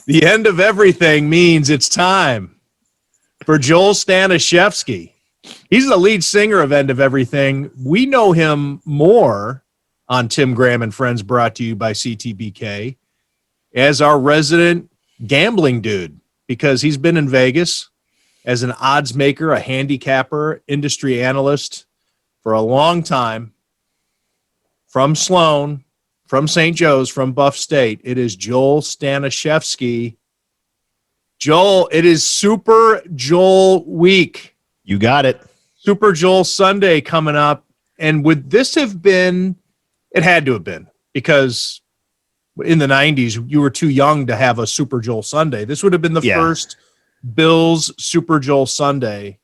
The end of everything means it's time for Joel Staniszewski. He's the lead singer of End of Everything. We know him more on Tim Graham and Friends, brought to you by CTBK, as our resident gambling dude, because he's been in Vegas as an odds maker, a handicapper, industry analyst for a long time. From Sloan, from St. Joe's, from Buff State, it is Joel Staniszewski. Joel, it is Super Joel week. You got it. Super Joel Sunday coming up. And would this have been, it had to have been, because in the 90s, you were too young to have a Super Joel Sunday. This would have been the first Bills Super Joel Sunday.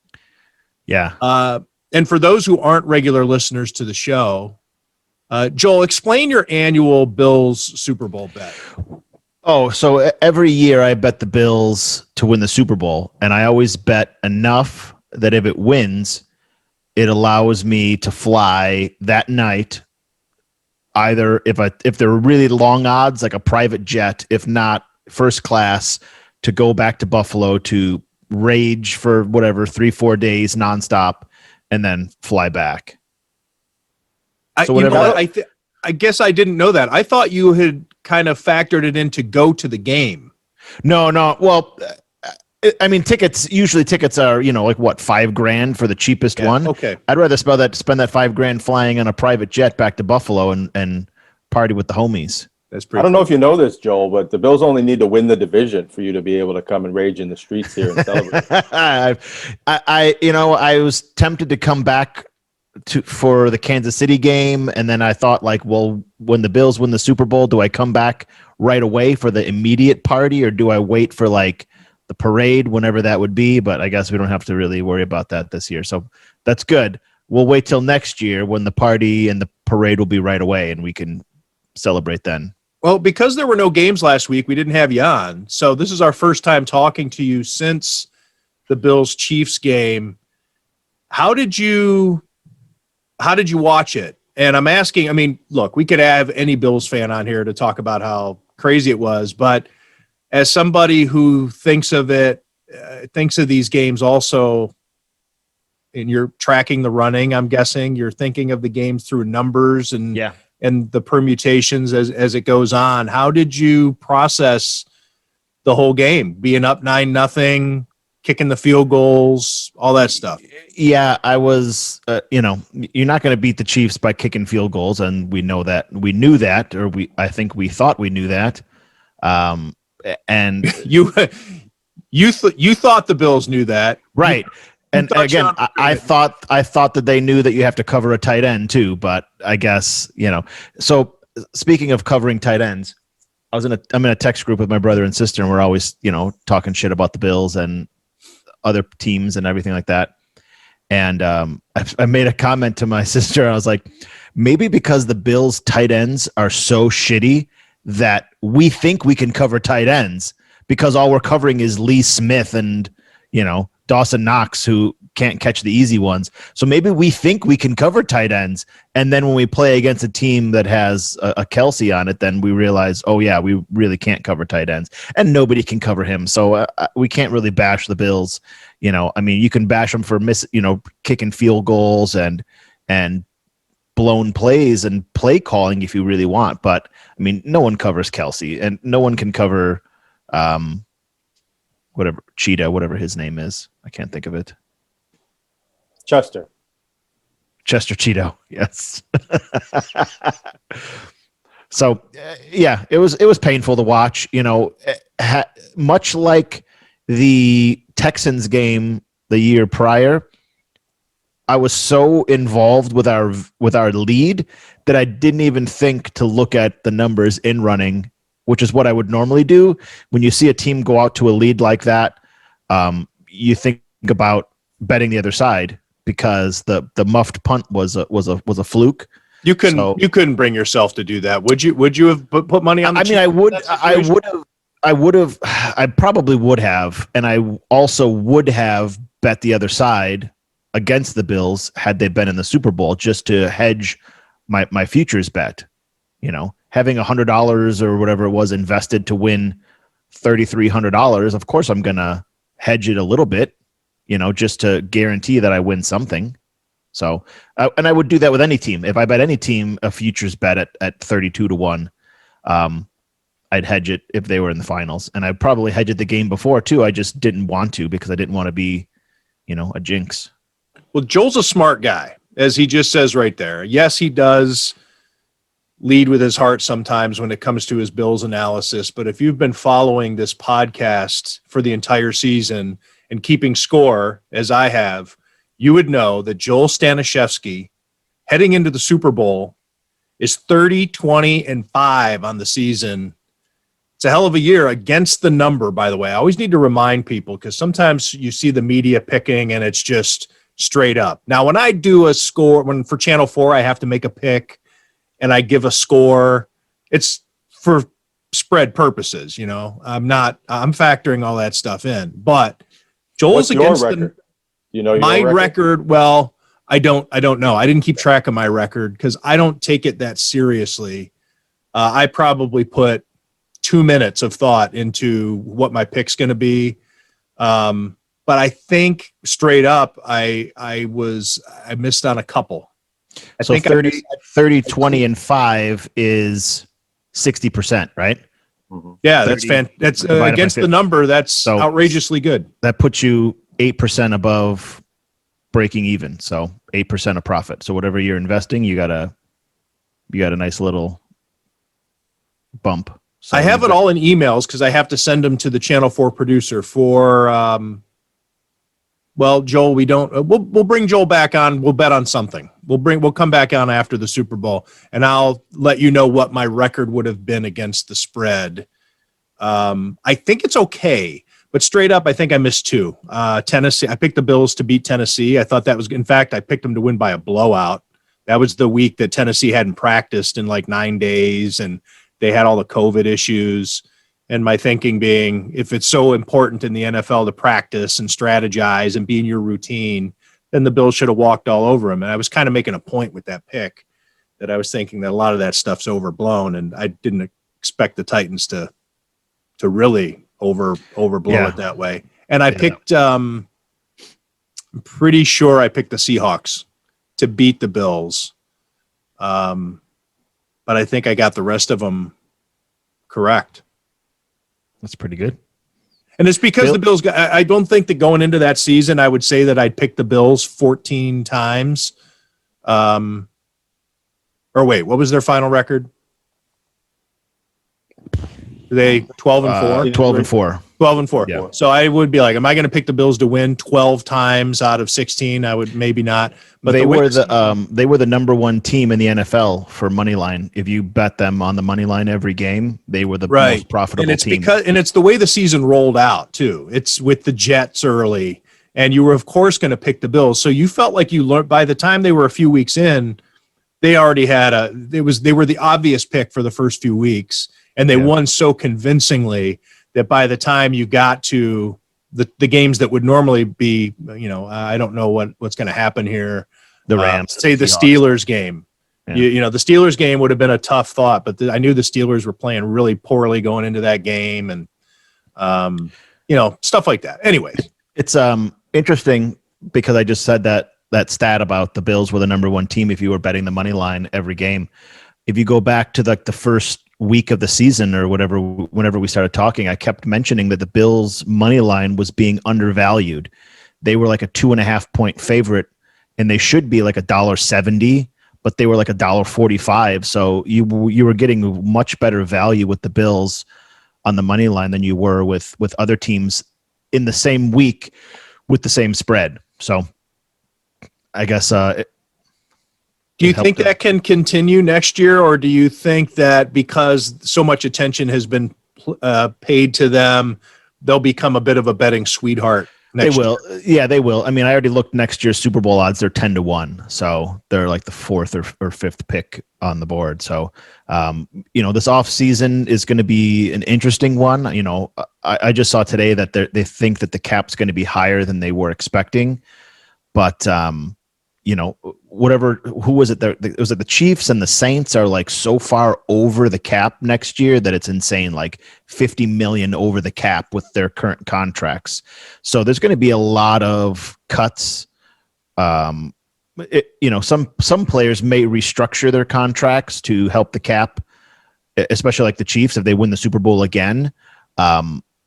Yeah. And for those who aren't regular listeners to the show, Joel, explain your annual Bills Super Bowl bet. Oh, so every year I bet the Bills to win the Super Bowl, and I always bet enough that if it wins, it allows me to fly that night, either if they're really long odds, like a private jet, if not first class, to go back to Buffalo to rage for whatever 3-4 days nonstop, and then fly back. So whatever. I guess I didn't know that. I thought you had kind of factored it in to go to the game. No. Well, I mean, tickets are, like what, $5,000 for the cheapest one. Okay. I'd rather spend that $5,000 flying on a private jet back to Buffalo and party with the homies. That's pretty. I don't know if you know this, Joel, but the Bills only need to win the division for you to be able to come and rage in the streets here and celebrate. I was tempted to come back for the Kansas City game, and then I thought, like, well, when the Bills win the Super Bowl, do I come back right away for the immediate party, or do I wait for like the parade, whenever that would be? But I guess we don't have to really worry about that this year, so that's good. We'll wait till next year when the party and the parade will be right away, and we can celebrate then. Well, because there were no games last week, we didn't have you on, so this is our first time talking to you since the Bills-Chiefs game. How did you watch it? And I'm asking, I mean, look, we could have any Bills fan on here to talk about how crazy it was, but as somebody who thinks of these games also, and you're tracking the running, I'm guessing you're thinking of the games through numbers and the permutations as it goes on. How did you process the whole game, being up 9-0, kicking the field goals, all that stuff? Yeah, I was, you're not going to beat the Chiefs by kicking field goals, and we know that. We knew that, or I think we thought we knew that. And you thought the Bills knew that, right? And again, I thought that they knew that you have to cover a tight end too. But I guess So speaking of covering tight ends, I'm in a text group with my brother and sister, and we're always talking shit about the Bills and other teams and everything like that. And I made a comment to my sister. I was like, maybe because the Bills tight ends are so shitty that we think we can cover tight ends, because all we're covering is Lee Smith and Dawson Knox, who can't catch the easy ones. So maybe we think we can cover tight ends, and then when we play against a team that has a Kelsey on it, then we realize, oh yeah, we really can't cover tight ends, and nobody can cover him. So we can't really bash the Bills. I mean, you can bash them for kicking field goals and blown plays and play calling if you really want, but I mean, no one covers Kelsey, and no one can cover whatever his name is. I can't think of it. Chester Cheeto. Yes. So yeah, it was painful to watch, much like the Texans game the year prior. I was so involved with our lead that I didn't even think to look at the numbers in running, which is what I would normally do. When you see a team go out to a lead like that, you think about betting the other side, because the muffed punt was a fluke. You couldn't bring yourself to do that, would you? Would you have put money on the Chiefs? I probably would have, and I also would have bet the other side against the Bills had they been in the Super Bowl, just to hedge my futures bet. Having $100 or whatever it was invested to win $3,300. Of course, I'm gonna hedge it a little bit, just to guarantee that I win something. So, and I would do that with any team. If I bet any team a futures bet at 32-1, I'd hedge it if they were in the finals. And I'd probably hedge it the game before too. I just didn't want to because I didn't want to be, a jinx. Well, Joel's a smart guy, as he just says right there. Yes, he does lead with his heart sometimes when it comes to his Bills analysis. But if you've been following this podcast for the entire season and keeping score, as I have, you would know that Joel Staniszewski, heading into the Super Bowl, is 30-20-5 on the season. It's a hell of a year against the number, by the way. I always need to remind people because sometimes you see the media picking and it's just straight up. Now, when I do a score, for Channel 4, I have to make a pick and I give a score. It's for spread purposes, I'm factoring all that stuff in. But Joel's against record? My record. Well, I don't know. I didn't keep track of my record because I don't take it that seriously. I probably put 2 minutes of thought into what my pick's going to be. But I think straight up, I missed on a couple. So 30-20-5 is 60%, right? Mm-hmm. Yeah, that's that's against the number. That's outrageously good. That puts you 8% above breaking even. So 8% of profit. So whatever you're investing, you got a nice little bump. So I have it all in emails because I have to send them to the Channel 4 producer for. Well, Joel, we don't. We'll bring Joel back on. We'll bet on something. We'll come back on after the Super Bowl, and I'll let you know what my record would have been against the spread. I think it's okay, but straight up, I think I missed two. Tennessee. I picked the Bills to beat Tennessee. I thought that was. In fact, I picked them to win by a blowout. That was the week that Tennessee hadn't practiced in like 9 days, and they had all the COVID issues. And my thinking being, if it's so important in the NFL to practice and strategize and be in your routine, then the Bills should have walked all over them. And I was kind of making a point with that pick that I was thinking that a lot of that stuff's overblown, and I didn't expect the Titans to really overblow it that way. And I picked, I'm pretty sure I picked the Seahawks to beat the Bills. But I think I got the rest of them correct. That's pretty good. And it's because the Bills, I don't think that going into that season, I would say that I'd picked the Bills 14 times. Or wait, what was their final record? Were they 12-4? 12-4. 12-4. Yeah. So I would be like, am I going to pick the Bills to win 12 times out of 16? I would maybe not. But they were the number one team in the NFL for money line. If you bet them on the money line every game, they were the most profitable team. And it's the way the season rolled out too. It's with the Jets early, and you were of course going to pick the Bills. So you felt like you learned by the time they were a few weeks in, they already had they were the obvious pick for the first few weeks, and they won so convincingly that by the time you got to the games that would normally be, I don't know what's going to happen here. The Rams, say the Steelers game. Yeah. The Steelers game would have been a tough thought, but I knew the Steelers were playing really poorly going into that game, and stuff like that. Anyways, it's interesting because I just said that stat about the Bills were the number one team if you were betting the money line every game. If you go back to the first week of the season or whatever, whenever we started talking, I kept mentioning that the Bills money line was being undervalued. They were like a 2.5 point favorite, and they should be like $1.70, but they were like $1.45. So you were getting much better value with the Bills on the money line than you were with other teams in the same week with the same spread. So I guess do you think that can continue next year, or do you think that because so much attention has been paid to them, they'll become a bit of a betting sweetheart They will. Yeah, they will. I mean, I already looked next year's Super Bowl odds. They're 10-1. So they're like the fourth or fifth pick on the board. So, this offseason is going to be an interesting one. I just saw today that they think that the cap's going to be higher than they were expecting. But, who was it? It was like the Chiefs and the Saints are like so far over the cap next year that it's insane, like 50 million over the cap with their current contracts. So there's going to be a lot of cuts. Some players may restructure their contracts to help the cap, especially like the Chiefs. If they win the Super Bowl again,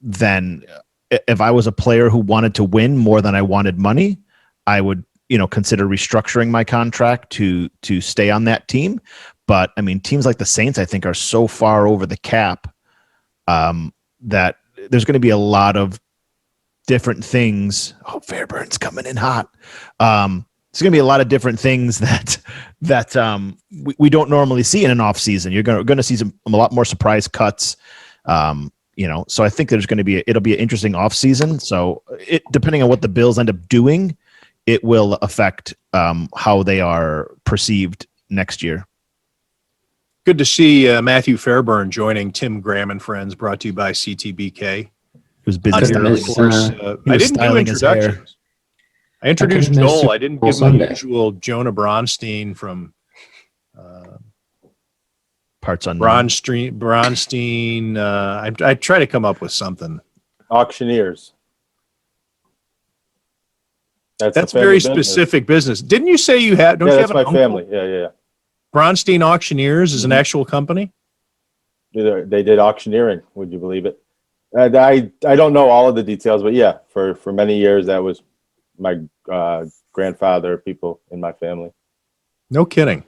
then if I was a player who wanted to win more than I wanted money, I would consider restructuring my contract to stay on that team. But I mean, teams like the Saints, I think, are so far over the cap that there's going to be a lot of different things. Oh, Fairburn's coming in hot. There's going to be a lot of different things that we don't normally see in an off season. You're going to see a lot more surprise cuts. So I think it'll be an interesting off season. So depending on what the Bills end up doing, it will affect how they are perceived next year. Good to see Matthew Fairburn joining Tim Graham and Friends, brought to you by CTBK. He was busy styling his I didn't do introductions. I introduced Joel. I didn't give him the usual Jonah Bronstein from Parts Unknown. Bronstein. I try to come up with something. Auctioneers. That's very specific business. Didn't you say you had? Don't you have that's my family. Yeah. Bronstein Auctioneers is an actual company. They did auctioneering. Would you believe it? I don't know all of the details, but yeah, for many years that was my grandfather, people in my family. No kidding.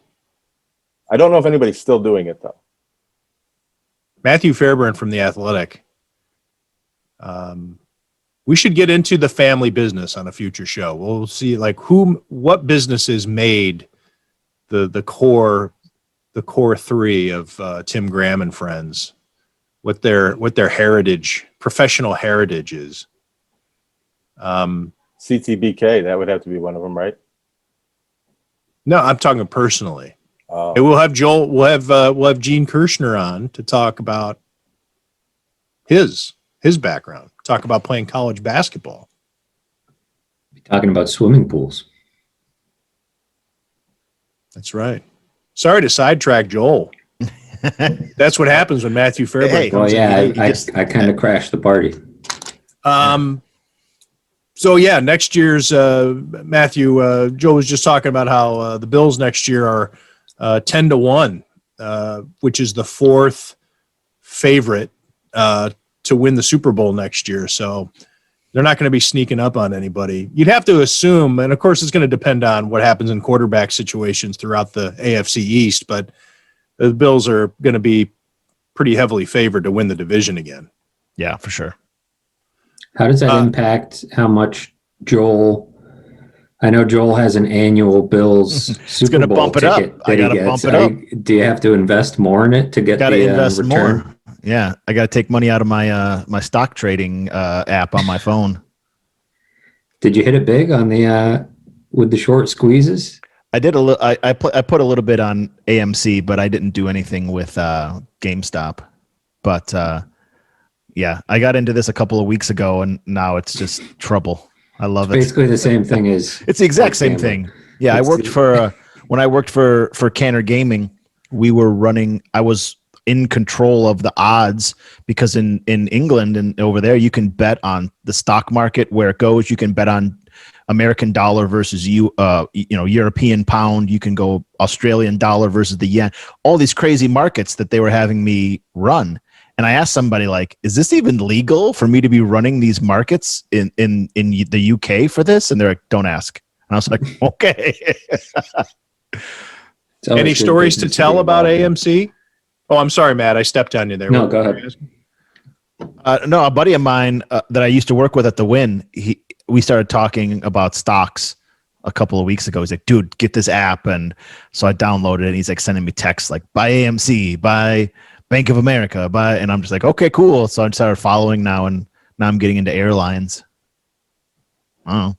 I don't know if anybody's still doing it though. Matthew Fairburn from The Athletic. We should get into the family business on a future show. We'll see what businesses made the core three of Tim Graham and Friends, what their heritage, professional heritage is. CTBK, that would have to be one of them, right? No, I'm talking personally. We'll have Joel. We'll have Gene Kirshner on to talk about his background. Talk about playing college basketball. Be talking about swimming pools. That's right. Sorry to sidetrack Joel. That's what happens when Matthew Fairburn comes in. I kind of crashed the party. So yeah, next year's Matthew. Joe was just talking about how the Bills next year are 10-1, which is the fourth favorite to win the Super Bowl next year. So they're not going to be sneaking up on anybody. You'd have to assume, and of course it's going to depend on what happens in quarterback situations throughout the AFC East, but the Bills are going to be pretty heavily favored to win the division again. Yeah, for sure. How does that impact how much Joel? I know Joel has an annual Bills Super Bowl bump it ticket up. I got to bump it up. Do you have to invest more in it to get the invest return? More. Yeah, I got to take money out of my my stock trading app on my phone. Did you hit it big on the with the short squeezes? I did a little. I put a little bit on AMC, but I didn't do anything with GameStop. But yeah, I got into this a couple of weeks ago, and now it's just trouble. I love it. Basically, the same thing is. It's the exact same thing. Yeah, I worked for when I worked for Canner Gaming. We were running. I was in control of the odds because in England and over there, you can bet on the stock market where it goes. You can bet on American dollar versus European pound. You can go Australian dollar versus the yen. All these crazy markets that they were having me run. And I asked somebody is this even legal for me to be running these markets in the UK for this? And they're like, don't ask. And I was like, okay. Any stories to tell about AMC? Oh, I'm sorry, Matt. I stepped on you there. No, go ahead. No, a buddy of mine that I used to work with at the Win, we started talking about stocks a couple of weeks ago. He's like, dude, get this app. And so I downloaded it. And he's like sending me texts like, buy AMC, buy Bank of America, and I'm just like, okay, cool. So I started following now, and now I'm getting into airlines. Oh,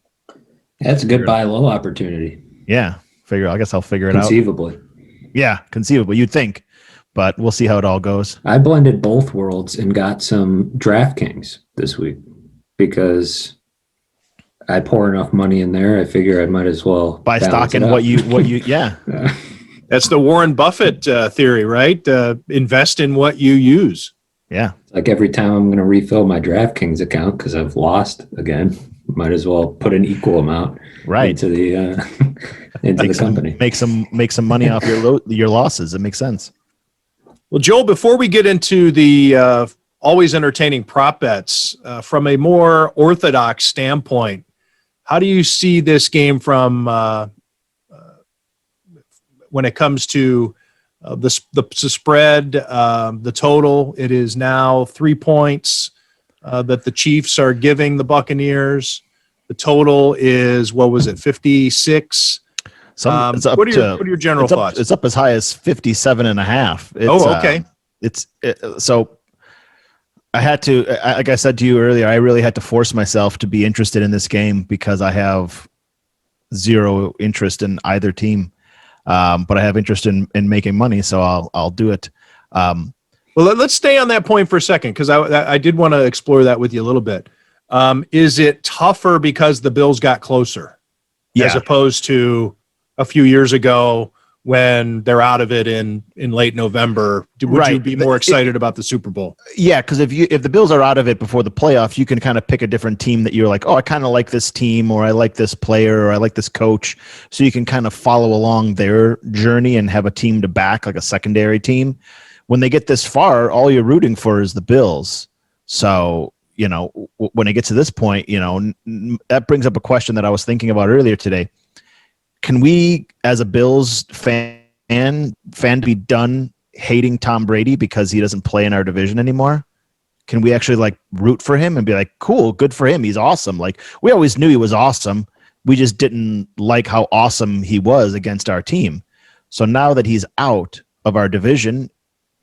That's a good buy low opportunity, yeah. I guess I'll figure it out. conceivably. Yeah, conceivable. You'd think, but we'll see how it all goes. I blended both worlds and got some DraftKings this week because I pour enough money in there. I figure I might as well By balance stocking it what out. you, yeah. That's the Warren Buffett theory, right? Invest in what you use. Yeah. Like every time I'm going to refill my DraftKings account because I've lost again, might as well put an equal amount Right. into the into the company. Make some money off your losses. It makes sense. Well, Joel, before we get into the always entertaining prop bets, from a more orthodox standpoint, how do you see this game from when it comes to the spread, the total? It is now 3 points that the Chiefs are giving the Buccaneers. The total is, what was it, 56? It's up what are your general thoughts? It's up as high as 57.5. Okay. So I had to, like I said to you earlier, I really had to force myself to be interested in this game because I have zero interest in either team. But I have interest in making money, so I'll do it. Well, let's stay on that point for a second, because I did want to explore that with you a little bit. Is it tougher because the Bills got closer, as opposed to a few years ago when they're out of it in late November? Would you be more excited about the Super Bowl? Yeah, because if the Bills are out of it before the playoff, you can kind of pick a different team that you're like, oh, I kind of like this team, or I like this player, or I like this coach. So you can kind of follow along their journey and have a team to back, like a secondary team. When they get this far, all you're rooting for is the Bills. So, when it gets to this point, that brings up a question that I was thinking about earlier today. Can we, as a Bills fan, be done hating Tom Brady because he doesn't play in our division anymore? Can we actually root for him and be like, cool, good for him, he's awesome? Like, we always knew he was awesome. We just didn't like how awesome he was against our team. So now that he's out of our division,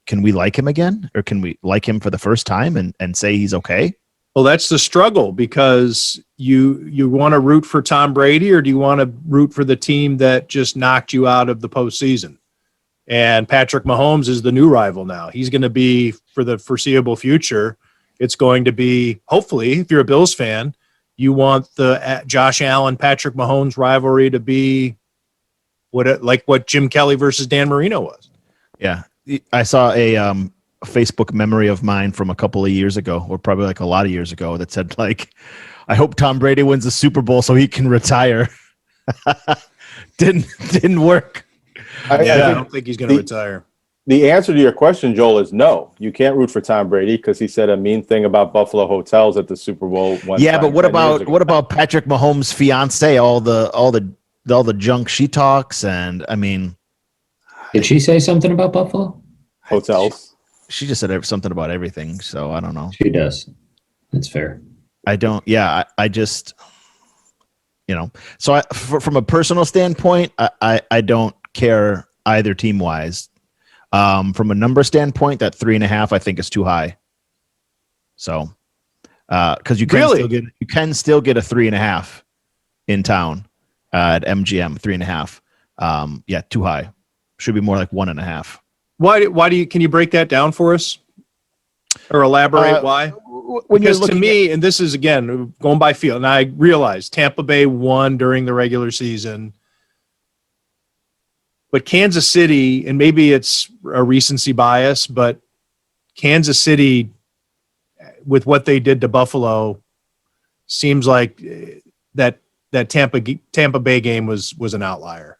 can we like him again? Or can we like him for the first time and say he's okay? Well, that's the struggle, because you want to root for Tom Brady, or do you want to root for the team that just knocked you out of the postseason? And Patrick Mahomes is the new rival now. He's going to be, for the foreseeable future, it's going to be, hopefully, if you're a Bills fan, you want the Josh Allen, Patrick Mahomes rivalry to be what Jim Kelly versus Dan Marino was. Yeah. I saw a Facebook memory of mine from a couple of years ago, or probably a lot of years ago, that said, I hope Tom Brady wins the Super Bowl so he can retire. Didn't work. I don't think he's going to retire. The answer to your question, Joel, is no. You can't root for Tom Brady because he said a mean thing about Buffalo hotels at the Super Bowl. But what about Patrick Mahomes' fiance? All the junk she talks, and I mean, did she say something about Buffalo hotels? She just said something about everything, so I don't know. She does. That's fair. I don't. Yeah, I just, So from a personal standpoint, I don't care either team wise. From a number standpoint, that 3.5 I think is too high. So, because you can still get a 3.5 in town at MGM 3.5. Yeah, too high. Should be more like 1.5. Why do you? Can you break that down for us, or elaborate why? Because to me, and this is again going by feel, and I realize Tampa Bay won during the regular season, but Kansas City, and maybe it's a recency bias, but Kansas City, with what they did to Buffalo, seems like that Tampa Bay game was an outlier.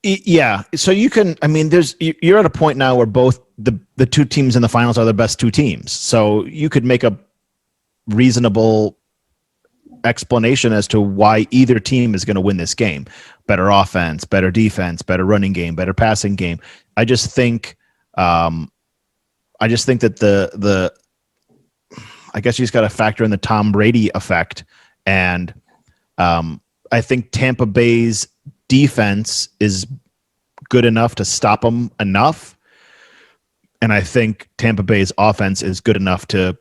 Yeah, so you can. I mean, you're at a point now where both the two teams in the finals are the best two teams. So you could make a reasonable explanation as to why either team is going to win this game. Better offense, better defense, better running game, better passing game. I just think that the I guess you just got to factor in the Tom Brady effect, and I think Tampa Bay's defense is good enough to stop them enough, and I think Tampa Bay's offense is good enough to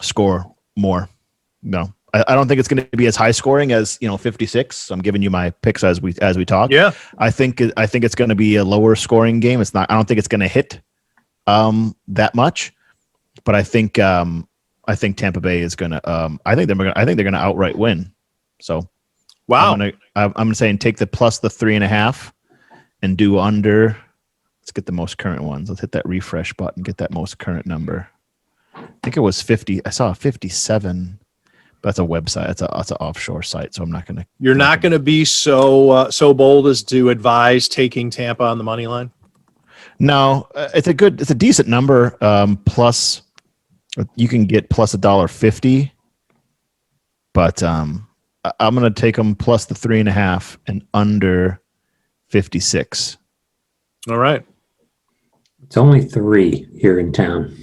score more. no. I don't think it's going to be as high scoring as 56. I'm giving you my picks as we talk. Yeah. I think it's going to be a lower scoring game. It's not. I don't think it's going to hit that much, but I think Tampa Bay is going to. I think they're going to outright win. So, Wow. I'm saying take the plus the 3.5 and do under. Let's get the most current ones. Let's hit that refresh button. Get that most current number. I think it was 50. I saw 57. That's a website. That's an offshore site. So I'm not going to. You're not going to be so bold as to advise taking Tampa on the money line? No, it's a decent number. Plus, you can get plus $1.50, but I'm going to take them plus the 3.5 and under 56. All right. It's only 3 here in town.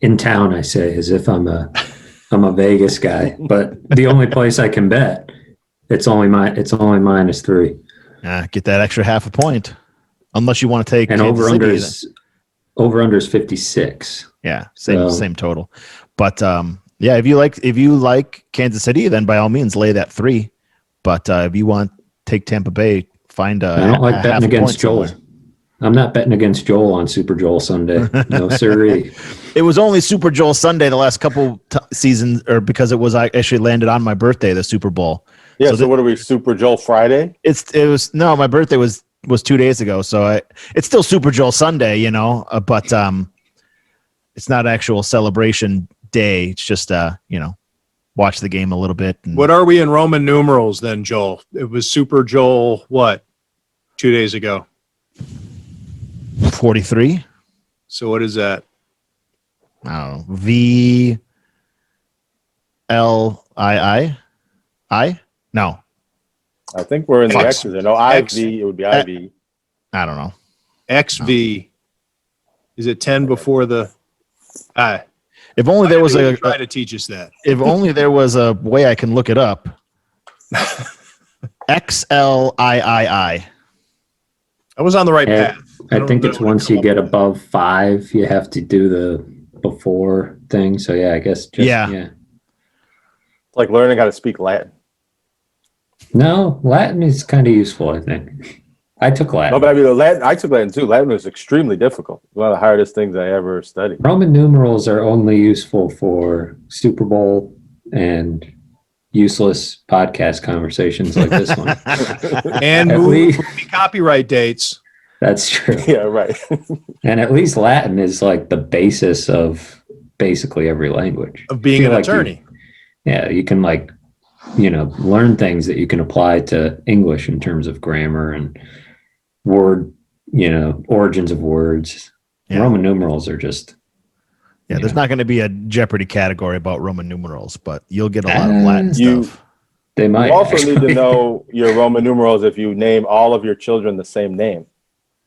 In town, I say, as if I'm a Vegas guy, but the only place I can bet, it's only -3. Get that extra half a point, unless you want to take and Kansas City, over under is 56. Yeah, same total. But yeah, if you like Kansas City, then by all means lay that 3. But if you want take Tampa Bay, find I don't like betting against Joel. Somewhere. I'm not betting against Joel on Super Joel Sunday. No sirree. It was only Super Joel Sunday the last couple seasons, or because it was actually landed on my birthday, the Super Bowl. Yeah. So what are we? Super Joel Friday? My birthday was 2 days ago, so it's still Super Joel Sunday, but it's not actual celebration day. It's just watch the game a little bit. What are we in Roman numerals then, Joel? It was Super Joel what? 2 days ago. 43. So what is that? I don't know. VLII. No. I think we're in the X. X's. No, IV. It would be IV. I don't know. XV. Is it 10 before the? If only there was try to teach us that. If only there was a way I can look it up. XLIII. I was on the right path. I think it's once you get above 5, you have to do the before thing. So yeah, I guess yeah. It's like learning how to speak Latin. No, Latin is kind of useful, I think. I took Latin. No, but I mean, I took Latin too. Latin was extremely difficult. One of the hardest things I ever studied. Roman numerals are only useful for Super Bowl and useless podcast conversations like this one. And movie copyright dates. That's true. Yeah, right. And at least Latin is like the basis of basically every language. Of being an attorney. You can learn things that you can apply to English in terms of grammar and word, origins of words. Yeah. Roman numerals are just. Yeah, there's not going to be a Jeopardy category about Roman numerals, but you'll get a lot of Latin stuff. They might. You also need to know your Roman numerals if you name all of your children the same name.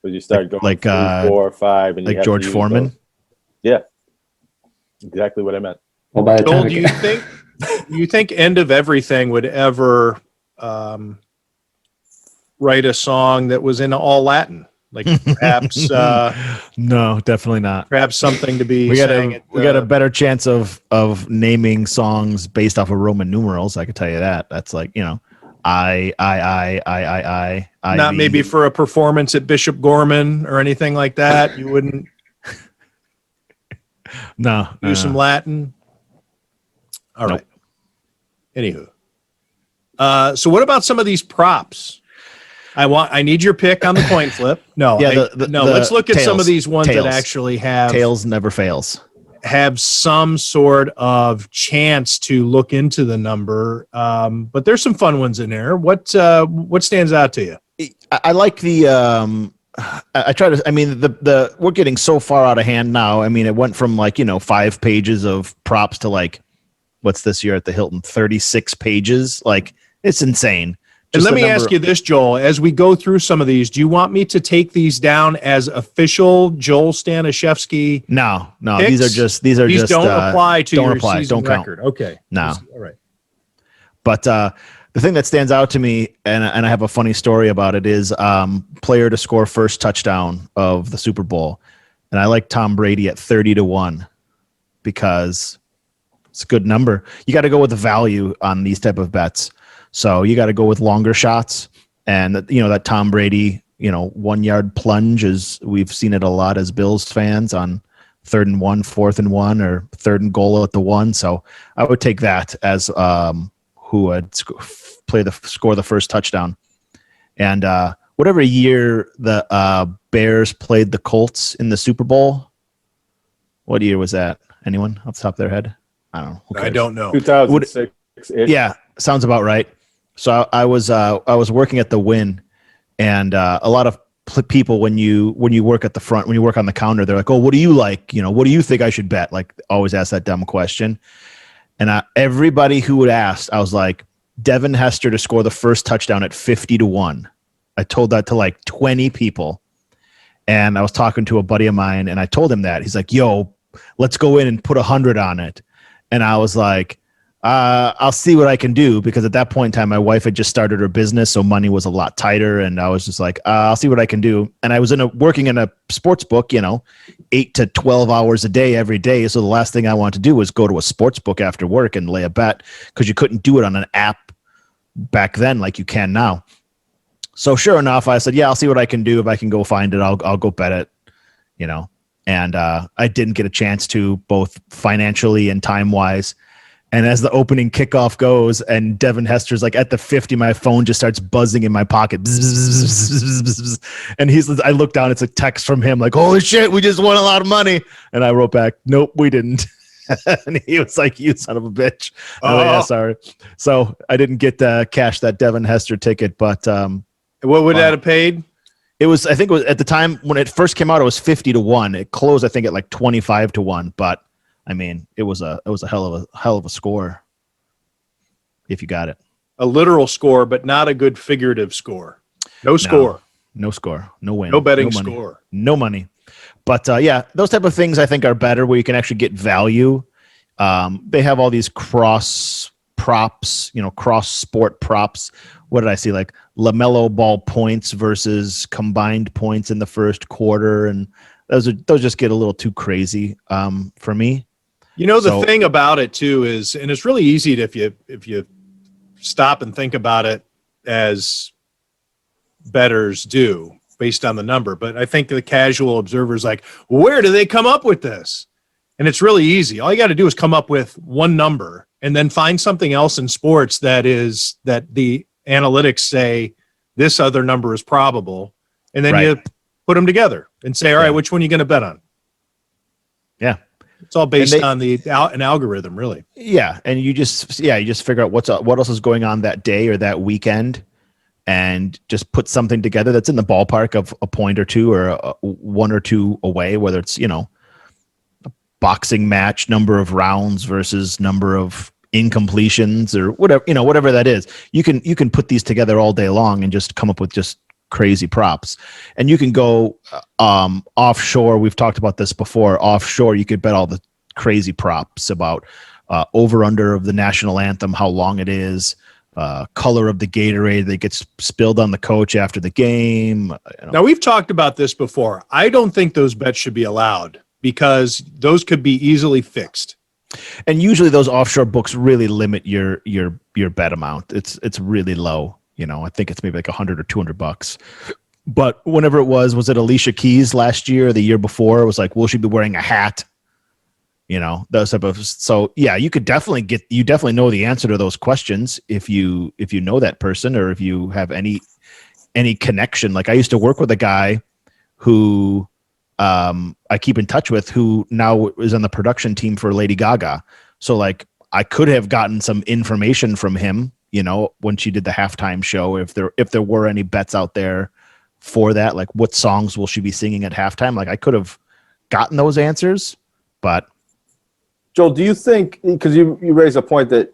Because you start going like 3, 4, 5, and like you have George Foreman. Those. Yeah, exactly what I meant. Well, by the time do you think End of Everything would ever write a song that was in all Latin? Like perhaps no, definitely not. Perhaps something to be. We got a better chance of naming songs based off of Roman numerals. I could tell you that. That's like I. Not maybe for a performance at Bishop Gorman or anything like that. You wouldn't. No. Use some Latin. All right. Anywho, so what about some of these props? I need your pick on the coin flip. No, let's look at some of these ones that actually have tails never fails. Have some sort of chance to look into the number. But there's some fun ones in there. What stands out to you? I like the I try to, the we're getting so far out of hand now. I mean, it went from 5 pages of props to what's this year at the Hilton, 36 pages. It's insane. And let me ask you this, Joel, as we go through some of these, do you want me to take these down as official Joel Staniszewski? No, picks? these don't apply to your season don't record. Count. Okay. No. All right. But the thing that stands out to me, and I have a funny story about it, is player to score first touchdown of the Super Bowl. And I like Tom Brady at 30-1 because It's a good number. You got to go with the value on these type of bets. So you got to go with longer shots, and that Tom Brady 1 yard plunge is, we've seen it a lot as Bills fans on 3rd and 1, 4th and 1, or 3rd and goal at the 1. So I would take that as who would score the first touchdown. And whatever year the Bears played the Colts in the Super Bowl, what year was that? Anyone off the top of their head? I don't know. I don't know. 2006. Yeah, sounds about right. So I was working at the Wynn, and a lot of people, when you work at the front, when you work on the counter, they're like, "Oh, what do you like? What do you think I should bet?" Like, always ask that dumb question. And everybody who would ask, I was like, Devin Hester to score the first touchdown at 50-1. I told that to like 20 people, and I was talking to a buddy of mine, and I told him that. He's like, "Yo, let's go in and put 100 on it." And I was like, I'll see what I can do, because at that point in time, my wife had just started her business, so money was a lot tighter, and I was just like, I'll see what I can do. And I was working in a sports book, 8 to 12 hours a day every day. So the last thing I wanted to do was go to a sports book after work and lay a bet, because you couldn't do it on an app back then like you can now. So sure enough, I said, yeah, I'll see what I can do. If I can go find it, I'll go bet it, And I didn't get a chance to, both financially and time-wise. And as the opening kickoff goes, and Devin Hester's like at the 50, my phone just starts buzzing in my pocket. Bzz, bzz, bzz, bzz, bzz. And I look down, it's a text from him like, "Holy shit, we just won a lot of money." And I wrote back, "Nope, we didn't." And he was like, "You son of a bitch." Oh, yeah, sorry. So I didn't get to cash that Devin Hester ticket, but what would that have paid? I think it was at the time when it first came out, it was 50-1. It closed, I think, at like 25-1, but I mean, it was a hell of a score if you got it. A literal score, but not a good figurative score. No score. No score. No win. No betting money, score. No money. But yeah, those type of things I think are better, where you can actually get value. They have all these cross props, cross sport props. What did I see? Like LaMelo Ball points versus combined points in the first quarter, and those just get a little too crazy for me. The thing about it too is, and it's really easy if you stop and think about it as bettors do based on the number. But I think the casual observer is like, where do they come up with this? And it's really easy. All you got to do is come up with one number, and then find something else in sports that the analytics say this other number is probable. And then you put them together and say, all right, which one are you going to bet on? Yeah. It's all based on an algorithm, really. Yeah, and you just figure out what else is going on that day or that weekend, and just put something together that's in the ballpark of a point or two, or one or two away. Whether it's a boxing match, number of rounds versus number of incompletions, or whatever that is. You can put these together all day long and just come up with just crazy props. And you can go offshore. We've talked about this before. Offshore, you could bet all the crazy props about over under of the national anthem, how long it is, color of the Gatorade that gets spilled on the coach after the game. Now, we've talked about this before. I don't think those bets should be allowed, because those could be easily fixed. And usually those offshore books really limit your bet amount. It's really low. I think it's maybe like $100 or $200. But whenever it was it Alicia Keys last year or the year before? It was like, will she be wearing a hat? Those type of. So yeah, you definitely know the answer to those questions if you know that person, or if you have any connection. Like, I used to work with a guy who I keep in touch with, who now is on the production team for Lady Gaga. So like, I could have gotten some information from him, when she did the halftime show, if there were any bets out there for that, like what songs will she be singing at halftime? Like, I could have gotten those answers, but. Joel, do you think, because you raise a point that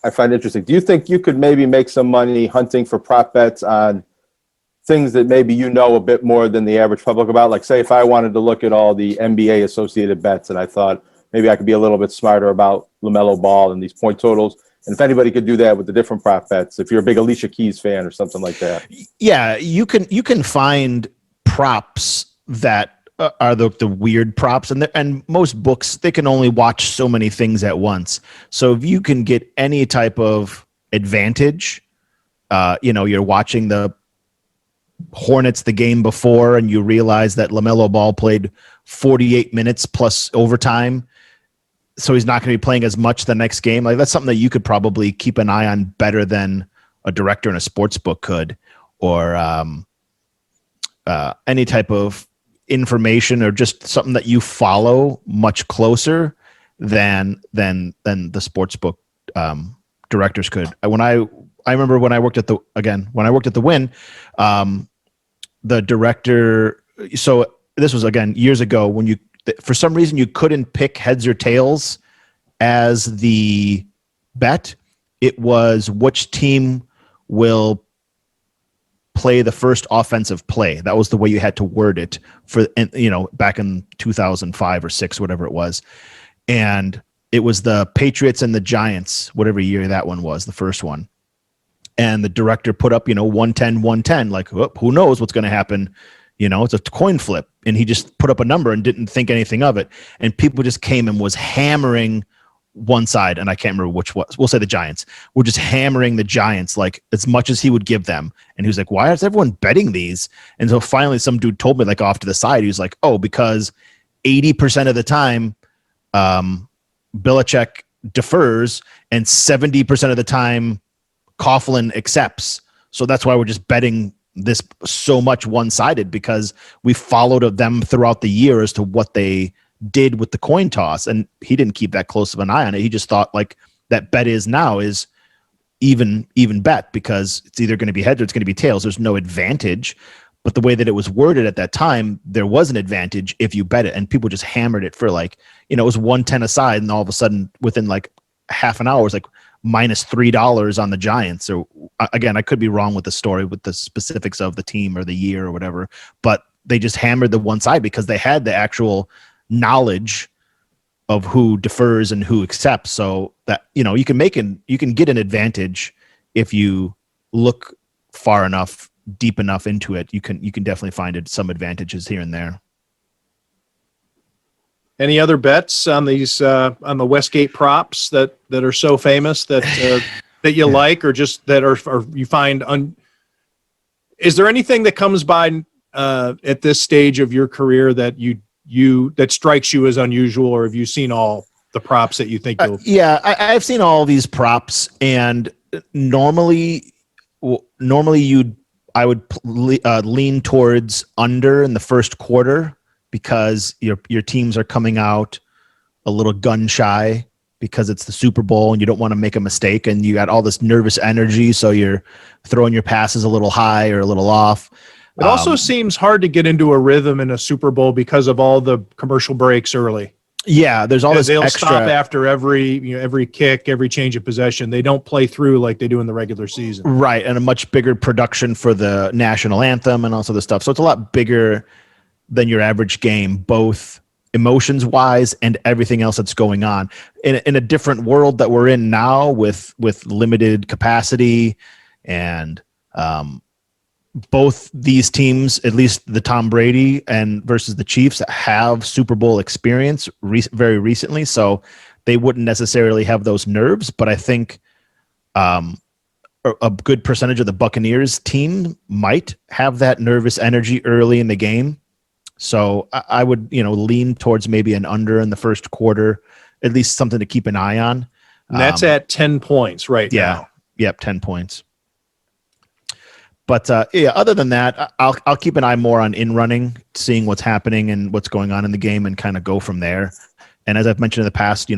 I find interesting, do you think you could maybe make some money hunting for prop bets on things that maybe a bit more than the average public about? Like, say if I wanted to look at all the NBA associated bets, and I thought maybe I could be a little bit smarter about LaMelo Ball and these point totals. And if anybody could do that with the different prop bets, if you're a big Alicia Keys fan or something like that. Yeah, you can find props that are the weird props, and most books, they can only watch so many things at once. So if you can get any type of advantage, you're watching the Hornets the game before and you realize that LaMelo Ball played 48 minutes plus overtime, so he's not going to be playing as much the next game. Like, that's something that you could probably keep an eye on better than a director in a sports book could, or any type of information, or just something that you follow much closer than the sports book directors could. I remember when I worked at the Win, the director. So this was, again, years ago, when for some reason you couldn't pick heads or tails as the bet. It was which team will play the first offensive play. That was the way you had to word it back in 2005 or 6, whatever it was. And it was the Patriots and the Giants, whatever year that one was, the first one. And the director put up, 110, like, who knows what's going to happen? It's a coin flip. And he just put up a number and didn't think anything of it. And people just came and was hammering one side, and I can't remember which was. We'll say the Giants. We're just hammering the Giants like as much as he would give them. And he was like, why is everyone betting these? And so finally some dude told me, like, off to the side, he was like, oh, because 80% of the time Belichick defers and 70% of the time Coughlin accepts. So that's why we're just betting this so much one-sided, because we followed them throughout the year as to what they did with the coin toss. And he didn't keep that close of an eye on it. He just thought, like, that bet is even bet, because it's either going to be heads or it's going to be tails. There's no advantage. But the way that it was worded at that time, there was an advantage if you bet it. And people just hammered it for, like, it was 110 aside, and all of a sudden within like half an hour it was like minus $3 on the Giants. So again, I could be wrong with the story, with the specifics of the team or the year or whatever, but they just hammered the one side because they had the actual knowledge of who defers and who accepts. So that, you can get an advantage if you look far enough, deep enough into it. You can definitely find some advantages here and there. Any other bets on these on the Westgate props that are so famous that you like, or just that are you find is there anything that comes by at this stage of your career that that strikes you as unusual, or have you seen all the props that you think you'll? Yeah, I've seen all these props, and normally I would lean towards under in the first quarter, because your teams are coming out a little gun shy because it's the Super Bowl and you don't want to make a mistake, and you got all this nervous energy, so you're throwing your passes a little high or a little off. It also seems hard to get into a rhythm in a Super Bowl because of all the commercial breaks early. Yeah, there's all this They'll extra. stop after every kick, every change of possession. They don't play through like they do in the regular season. Right, and a much bigger production for the national anthem and also the stuff. So it's a lot bigger than your average game, both emotions-wise and everything else that's going on. In a different world that we're in now, with limited capacity, and both these teams, at least the Tom Brady and versus the Chiefs, have Super Bowl experience very recently, so they wouldn't necessarily have those nerves. But I think a good percentage of the Buccaneers team might have that nervous energy early in the game. So I would, lean towards maybe an under in the first quarter, at least something to keep an eye on. And that's at 10 points right now. Yep, 10 points. But other than that, I'll keep an eye more on in running, seeing what's happening and what's going on in the game, and kind of go from there. And as I've mentioned in the past,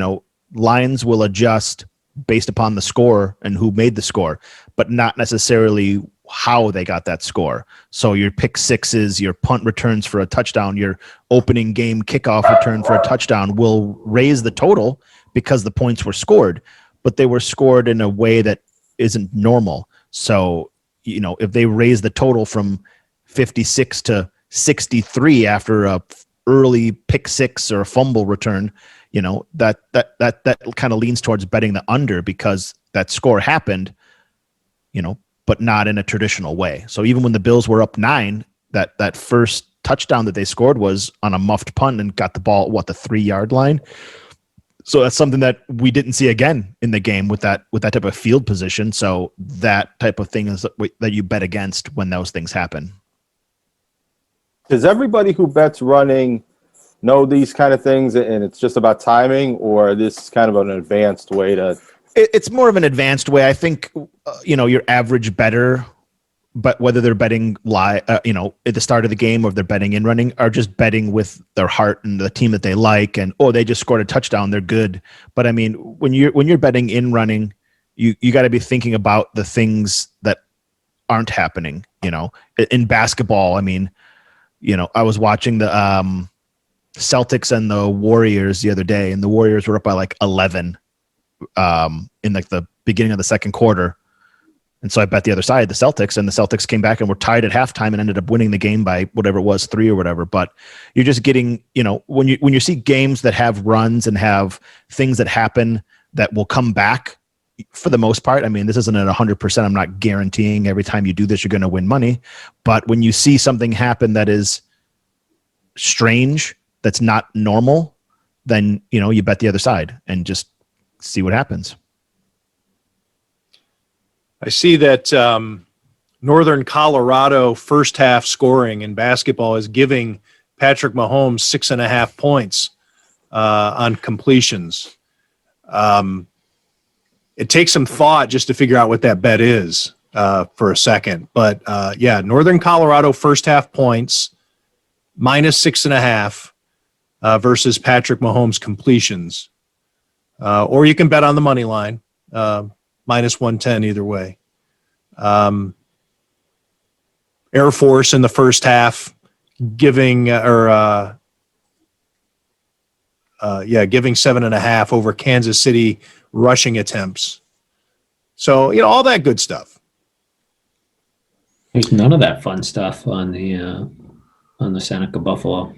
lines will adjust based upon the score and who made the score, but not necessarily how they got that score. So your pick sixes, your punt returns for a touchdown, your opening game kickoff return for a touchdown will raise the total because the points were scored, but they were scored in a way that isn't normal. So, if they raise the total from 56 to 63 after a early pick six or a fumble return, that kind of leans towards betting the under, because that score happened, but not in a traditional way. So even when the Bills were up 9, that first touchdown that they scored was on a muffed punt and got the ball, the 3-yard line. So that's something that we didn't see again in the game with that type of field position. So that type of thing is that you bet against when those things happen. Does everybody who bets running know these kind of things, and it's just about timing, or this is kind of an advanced way to? It's more of an advanced way. I think your average bettor, but whether they're betting live, at the start of the game, or if they're betting in running, are just betting with their heart and the team that they like, and they just scored a touchdown, they're good. But I mean, when you're betting in running, you got to be thinking about the things that aren't happening. In basketball, I mean, I was watching the Celtics and the Warriors the other day, and the Warriors were up by like 11 in like the beginning of the second quarter. And so I bet the other side, the Celtics, and the Celtics came back and were tied at halftime and ended up winning the game by whatever it was, 3 or whatever. But you're just getting, when you see games that have runs and have things that happen that will come back for the most part. I mean, this isn't at 100%. I'm not guaranteeing every time you do this, you're going to win money. But when you see something happen that is strange, that's not normal, then, you bet the other side and just see what happens. I see that Northern Colorado first half scoring in basketball is giving Patrick Mahomes 6.5 points on completions. It takes some thought just to figure out what that bet is for a second. But Northern Colorado first half points minus 6.5 versus Patrick Mahomes completions. Or you can bet on the money line. Minus 110 either way. Air Force in the first half giving 7.5 over Kansas City rushing attempts. So, all that good stuff. There's none of that fun stuff on the Seneca Buffalo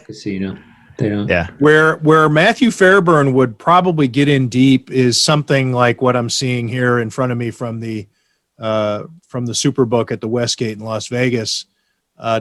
casino. They don't. Yeah. Where Matthew Fairburn would probably get in deep is something like what I'm seeing here in front of me from the Superbook at the Westgate in Las Vegas.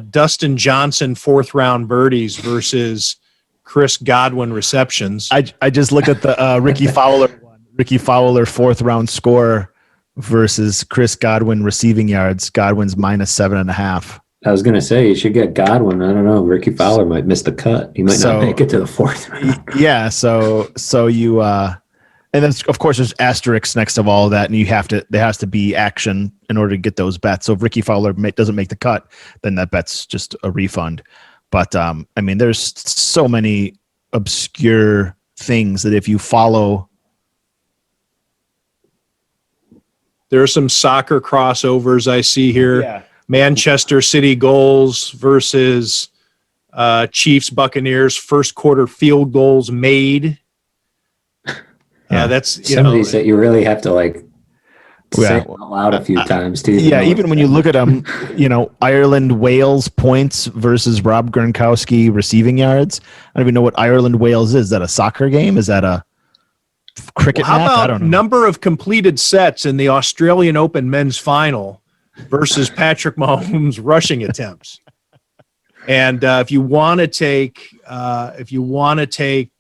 Dustin Johnson 4th round birdies versus Chris Godwin receptions. I just looked at the Ricky Fowler one. Ricky Fowler 4th round score versus Chris Godwin receiving yards. Godwin's minus 7.5. I was going to say, you should get Godwin. I don't know. Ricky Fowler might miss the cut. He might not make it to the 4th round. Yeah. So you, and then of course there's asterisks next to all of that, and there has to be action in order to get those bets. So if Ricky Fowler doesn't make the cut, then that bet's just a refund. But I mean, there's so many obscure things that if you follow. There are some soccer crossovers I see here. Yeah. Manchester City goals versus Chiefs Buccaneers first quarter field goals made. That's some of these that you really have to say out loud a few times too. Yeah, even when you look at them, Ireland Wales points versus Rob Gronkowski receiving yards. I don't even know what Ireland Wales is. Is that a soccer game? Is that a cricket match? How I don't about know. number of completed sets in the Australian Open men's final versus Patrick Mahomes rushing attempts? And if you want to take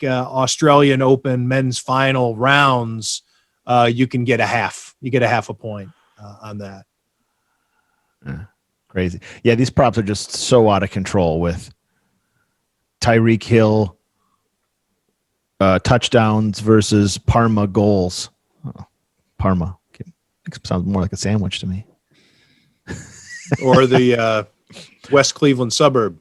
Australian Open men's final rounds, you can get a half. You get a half a point on that. Crazy. Yeah, these props are just so out of control with Tyreek Hill touchdowns versus Parma goals. Oh, Parma. Sounds more like a sandwich to me. Or the West Cleveland suburb.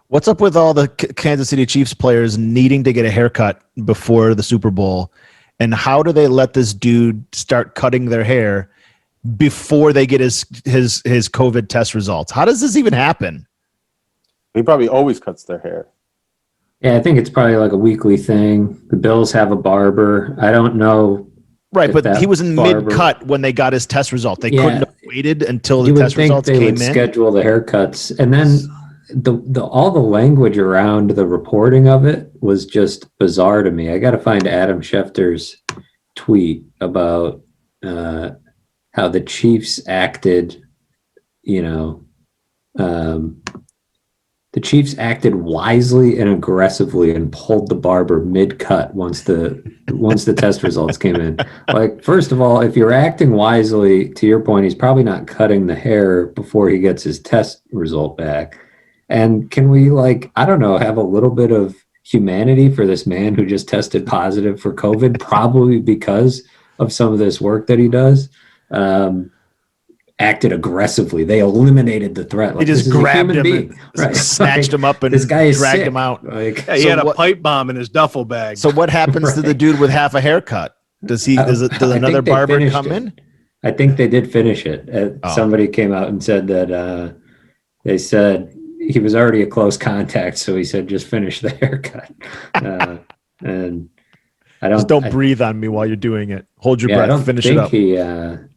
What's up with all the Kansas City Chiefs players needing to get a haircut before the Super Bowl? And how do they let this dude start cutting their hair before they get his COVID test results? How does this even happen? He probably always cuts their hair. Yeah, I think it's probably like a weekly thing. The Bills have a barber. I don't know. Right, but he was in mid-cut when they got his test result. They couldn't have waited until the test results came in. You would think they would schedule the haircuts. And then all the language around the reporting of it was just bizarre to me. I got to find Adam Schefter's tweet about how the Chiefs acted, The Chiefs acted wisely and aggressively and pulled the barber mid-cut once the test results came in. Like, first of all, if you're acting wisely, to your point, he's probably not cutting the hair before he gets his test result back. And can we, I don't know, have a little bit of humanity for this man who just tested positive for COVID, probably because of some of this work that he does? Acted aggressively. They eliminated the threat. They just grabbed him and snatched him up and this guy is dragged sick. him out. Yeah, he had a pipe bomb in his duffel bag. So what happens to the dude with half a haircut? Does another barber come in? I think they did finish it. Somebody came out and said that they said he was already a close contact, so he said just finish the haircut. And don't breathe on me while you're doing it. Hold your breath. Finish it up.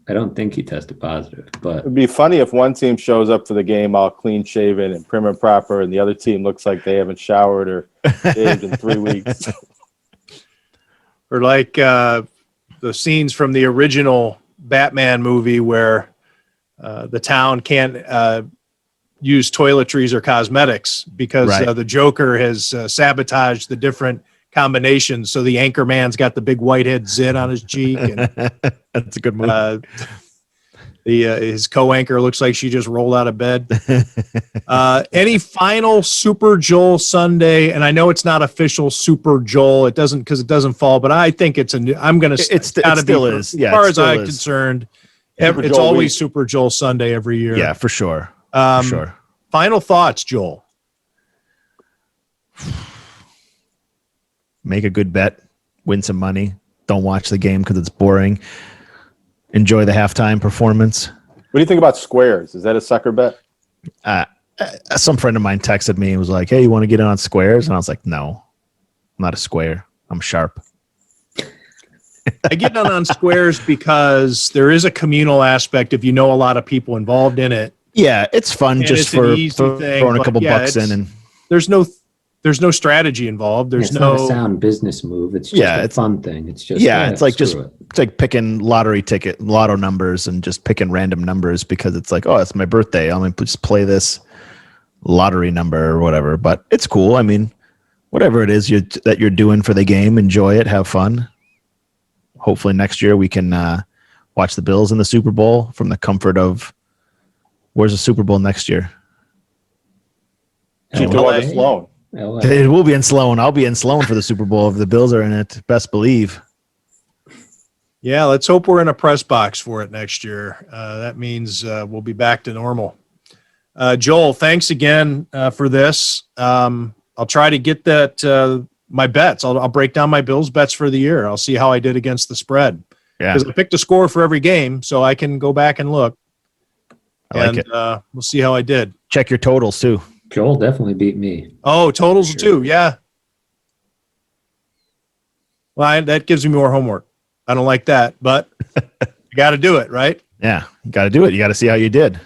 I don't think he tested positive, but It'd be funny if one team shows up for the game all clean shaven and prim and proper, and the other team looks like they haven't showered or shaved in 3 weeks. Or like the scenes from the original Batman movie where the town can't use toiletries or cosmetics because the Joker has sabotaged the different combinations. So the anchor man's got the big whitehead zit on his cheek. And, that's a good move. His co-anchor looks like she just rolled out of bed. Any final Super Joel Sunday? And I know it's not official Super Joel. It doesn't fall, but I think it's I'm going to, it still is. Yeah, as far as I'm concerned, it's always Super Joel Sunday every year. Yeah, for sure. Final thoughts, Joel. Make a good bet, win some money. Don't watch the game because it's boring. Enjoy the halftime performance. What do you think about squares? Is that a sucker bet? Some friend of mine texted me and was like, hey, you want to get in on squares? And I was like, no, I'm not a square. I'm sharp. I get on squares because there is a communal aspect if you know a lot of people involved in it. Yeah, it's fun just for throwing a couple bucks in. And there's no strategy involved. It's not a sound business move. It's just a fun thing. It's just it's like picking lotto numbers and just picking random numbers because it's like, oh, it's my birthday. I'm gonna just play this lottery number or whatever. But it's cool. I mean, whatever it is that you're doing for the game, enjoy it, have fun. Hopefully next year we can watch the Bills in the Super Bowl from the comfort of where's the Super Bowl next year? Keep the one Sloan. It will be in Sloan. I'll be in Sloan for the Super Bowl if the Bills are in it. Best believe. Yeah, let's hope we're in a press box for it next year. That means we'll be back to normal. Joel, thanks again for this. I'll try to get that my bets. I'll break down my Bills bets for the year. I'll see how I did against the spread. Yeah, because I picked a score for every game, so I can go back and look. I like it. We'll see how I did. Check your totals too. Joel definitely beat me. Oh, totals too. Yeah. Well, that gives me more homework. I don't like that, but you got to do it, right? Yeah, you got to do it. You got to see how you did.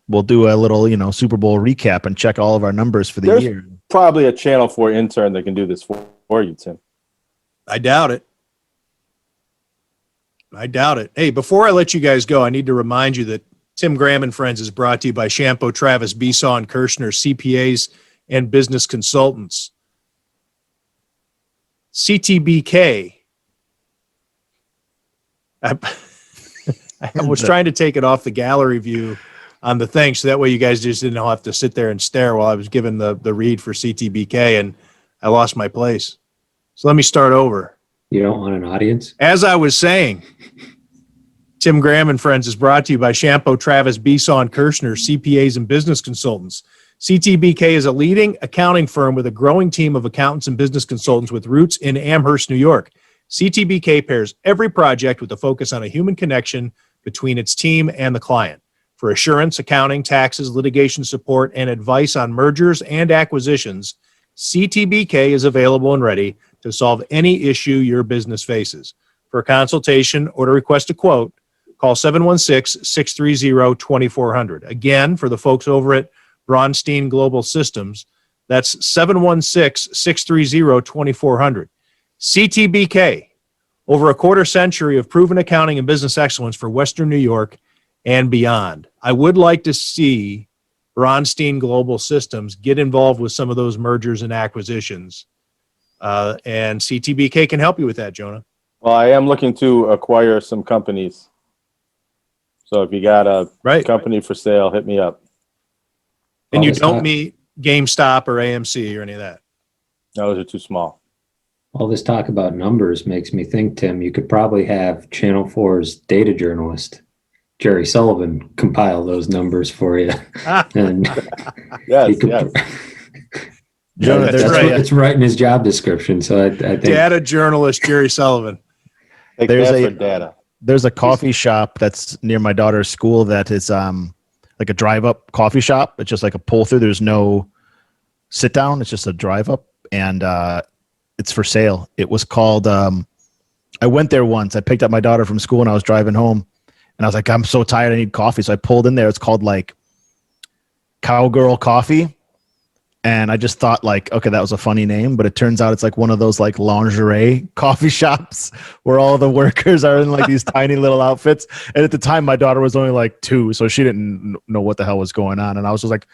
We'll do a little, Super Bowl recap and check all of our numbers for the year. Probably a Channel 4 intern that can do this for you, Tim. I doubt it. Hey, before I let you guys go, I need to remind you that Tim Graham and Friends is brought to you by Shampoo, Travis, Besaw, and Kirshner, CPAs and business consultants. CTBK. I was trying to take it off the gallery view on the thing, so that way you guys just didn't have to sit there and stare while I was giving the read for CTBK, and I lost my place. So let me start over. You don't want an audience? As I was saying, Tim Graham and Friends is brought to you by Shampoo, Travis, Besaw, and Kirshner, CPAs and business consultants. CTBK is a leading accounting firm with a growing team of accountants and business consultants with roots in Amherst, New York. CTBK pairs every project with a focus on a human connection between its team and the client. For assurance, accounting, taxes, litigation support, and advice on mergers and acquisitions, CTBK is available and ready to solve any issue your business faces. For a consultation or to request a quote, call 716-630-2400. Again, for the folks over at Braunstein Global Systems, that's 716-630-2400. CTBK, over a quarter century of proven accounting and business excellence for Western New York and beyond. I would like to see Ronstein Global Systems, get involved with some of those mergers and acquisitions. And CTBK can help you with that, Jonah. Well, I am looking to acquire some companies. So if you got a company for sale, hit me up. And you don't meet GameStop or AMC or any of that. No, those are too small. All this talk about numbers makes me think, Tim, you could probably have Channel 4's data journalist, Jerry Sullivan, compile those numbers for you. And yes. Jonah, it's right in his job description. So I think data journalist Jerry Sullivan. There's a coffee shop that's near my daughter's school that is like a drive-up coffee shop. It's just like a pull-through. There's no sit-down. It's just a drive-up, and it's for sale. It was called I went there once. I picked up my daughter from school, and I was driving home, and I was like, I'm so tired. I need coffee. So I pulled in there. It's called like Cowgirl Coffee. And I just thought like, okay, that was a funny name, but it turns out it's like one of those like lingerie coffee shops where all the workers are in like these tiny little outfits. And at the time, my daughter was only like 2, so she didn't know what the hell was going on. And I was just like,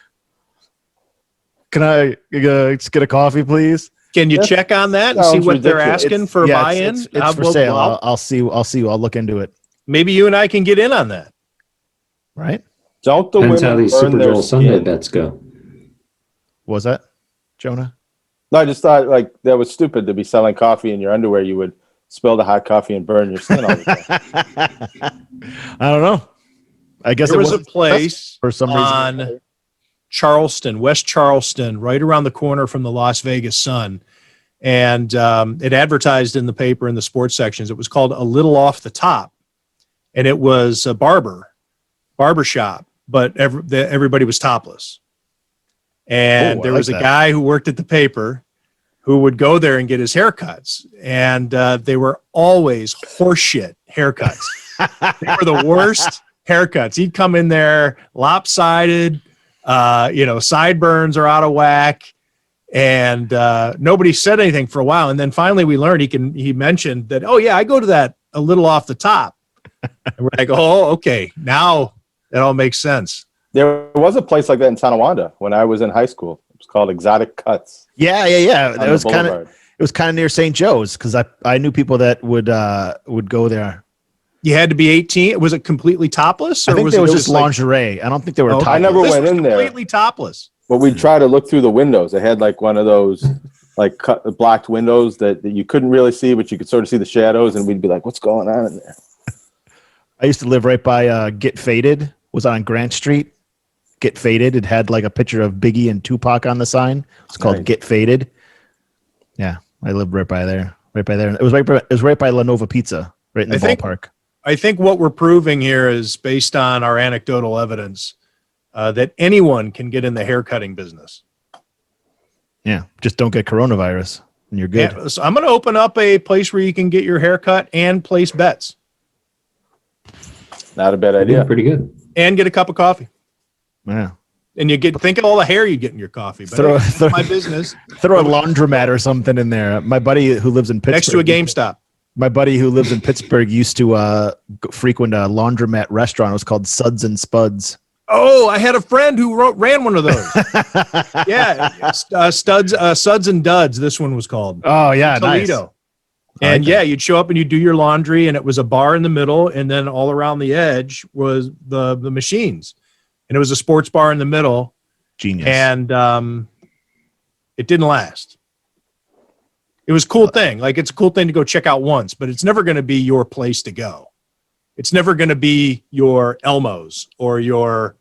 can I just get a coffee, please? Can you check on that and see what they're asking for buy-in? It's for sale. I'll see. I'll look into it. Maybe you and I can get in on that. Right? Don't the depends how women these burn Super their Bowl skin? Sunday bets go. Was that Jonah? No, I just thought like that was stupid to be selling coffee in your underwear. You would spill the hot coffee and burn your skin all the time. I don't know. I guess there was a place for some on reason. Charleston, West Charleston, right around the corner from the Las Vegas Sun. And it advertised in the paper in the sports sections. It was called A Little Off the Top. And it was a barber shop, but everybody was topless. And there was a guy who worked at the paper who would go there and get his haircuts. And they were always horseshit haircuts. They were the worst haircuts. He'd come in there lopsided, sideburns are out of whack. And nobody said anything for a while. And then finally we learned he mentioned that, oh yeah, I go to that A Little Off the Top. And we're like, oh, okay. Now it all makes sense. There was a place like that in Tonawanda when I was in high school. It was called Exotic Cuts. Yeah. It was kind of near St. Joe's because I knew people that would go there. You had to be 18. Was it completely topless? Or I think was there was it just lingerie. I don't think they were. I never went in there. Completely topless. But we'd try to look through the windows. They had like one of those like blocked windows that you couldn't really see, but you could sort of see the shadows. And we'd be like, what's going on in there? I used to live right by Get Faded. Was on Grant Street. Get Faded. It had like a picture of Biggie and Tupac on the sign. It's called Get Faded. Yeah, I lived right by there. It was right by La Nova Pizza, right in the ballpark. I think what we're proving here is based on our anecdotal evidence that anyone can get in the haircutting business. Yeah, just don't get coronavirus and you're good. Yeah, so I'm going to open up a place where you can get your haircut and place bets. Not a bad idea. Pretty good. And get a cup of coffee. Yeah. And think of all the hair you get in your coffee. But throw my business. Throw a laundromat or something in there. My buddy who lives in Pittsburgh. Next to a GameStop. My buddy who lives in Pittsburgh used to frequent a laundromat restaurant. It was called Suds and Spuds. Oh, I had a friend who ran one of those. Yeah. Suds and Duds, this one was called. Oh, yeah. Toledo. Nice. And you'd show up and you'd do your laundry, and it was a bar in the middle, and then all around the edge was the machines. And it was a sports bar in the middle. Genius. And it didn't last. It was a cool thing. Like, it's a cool thing to go check out once, but it's never going to be your place to go. It's never going to be your Elmo's or your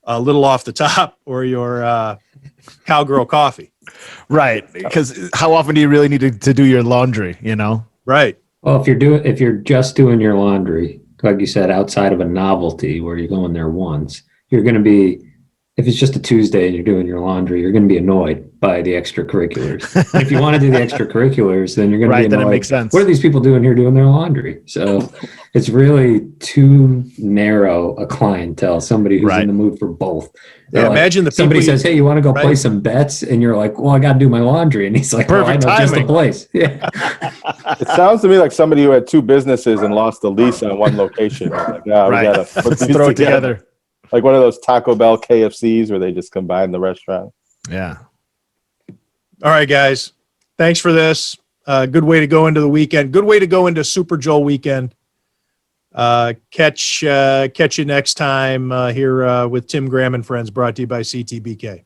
Little Off the Top or your Cowgirl Coffee. Right. Because how often do you really need to do your laundry, Right. Well, if you're just doing your laundry, like you said, outside of a novelty where you're going there once, you're going to be, if it's just a Tuesday and you're doing your laundry, you're going to be annoyed by the extracurriculars. And if you want to do the extracurriculars, then you're going to be annoyed. Then it makes sense. What are these people doing here doing their laundry? So it's really too narrow a clientele, somebody who's in the mood for both. Yeah, imagine the somebody says, hey, you want to go play some bets? And you're like, well, I got to do my laundry. And he's like, perfect timing. Just a place. Yeah. It sounds to me like somebody who had 2 businesses and lost the lease on one location. Like, we got to throw it together. Like one of those Taco Bell KFCs where they just combine the restaurant. Yeah. All right, guys. Thanks for this. Good way to go into the weekend. Good way to go into Super Joel weekend. Catch you next time here with Tim Graham and Friends, brought to you by CTBK.